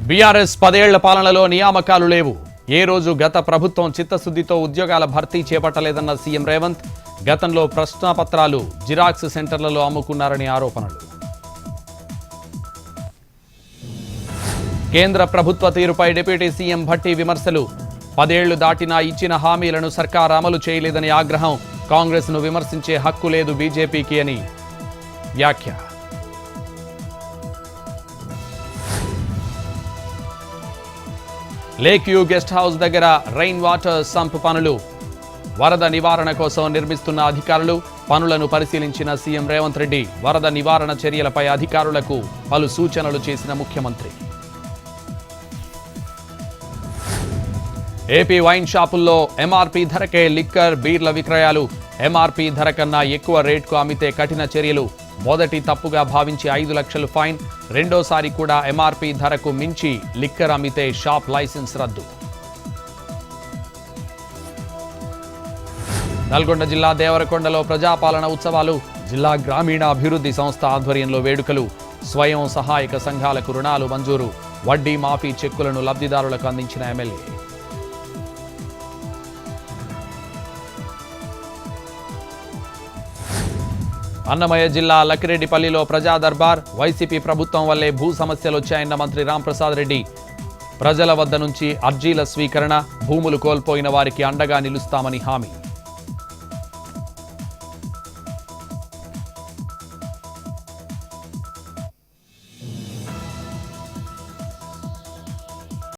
BRS 10 ఏళ్ల పాలనలో నియామకాలు లేవు. ఏ రోజు గత ప్రభుత్వం చిత్తశుద్ధితో ఉద్యోగాల భర్తీ చేపట్టలేదన్న సీఎం రేవంత్. గతంలో ప్రశ్నాపత్రాలు జిరాక్స్ సెంటర్లలో అమ్ముకున్నారని ఆరోపణలు. కేంద్ర ప్రభుత్వ తీరుపై డిప్యూటీ సీఎం భట్టి విమర్శలు. 10 ఏళ్లు దాటినా ఇచ్చిన హామీలను సర్కార్ అమలు చేయలేదని ఆగ్రహం. కాంగ్రెస్ను విమర్శించే హక్కు లేదు బీజేపీకి అని వ్యాఖ్య. లేక్ వ్యూ గెస్ట్ హౌస్ దగ్గర రైన్ వాటర్ సంప్ పనులు. వరద నివారణ కోసం నిర్మిస్తున్న అధికారులు పనులను పరిశీలించిన సీఎం రేవంత్ రెడ్డి. వరద నివారణ చర్యలపై అధికారులకు పలు సూచనలు చేసిన ముఖ్యమంత్రి. ఏపీ వైన్ షాపుల్లో ఎంఆర్పీ ధరకే లిక్కర్ బీర్ల విక్రయాలు. ఎంఆర్పీ ధర కన్నా ఎక్కువ రేట్కు అమ్మితే కఠిన చర్యలు. మొదటి తప్పుగా భావించి 5 లక్షలు ఫైన్. రెండోసారి కూడా ఎంఆర్పీ ధరకు మించి లిక్కర్ అమ్మితే షాప్ లైసెన్స్ రద్దు. నల్గొండ జిల్లా దేవరకొండలో ప్రజాపాలన ఉత్సవాలు. జిల్లా గ్రామీణ అభివృద్ధి సంస్థ ఆధ్వర్యంలో వేడుకలు. స్వయం సహాయక సంఘాలకు రుణాలు మంజూరు. వడ్డీ మాఫీ చెక్కులను లబ్ధిదారులకు అందించిన ఎమ్మెల్యే. అన్నమయ్య జిల్లా లక్కిరెడ్డిపల్లిలో ప్రజా దర్బార్. వైసీపీ ప్రభుత్వం వల్లే భూ సమస్యలు వచ్చాయన్న మంత్రి రాంప్రసాద్ రెడ్డి. ప్రజల వద్ద నుంచి అర్జీల స్వీకరణ, భూములు కోల్పోయిన వారికి అండగా నిలుస్తామని హామీ.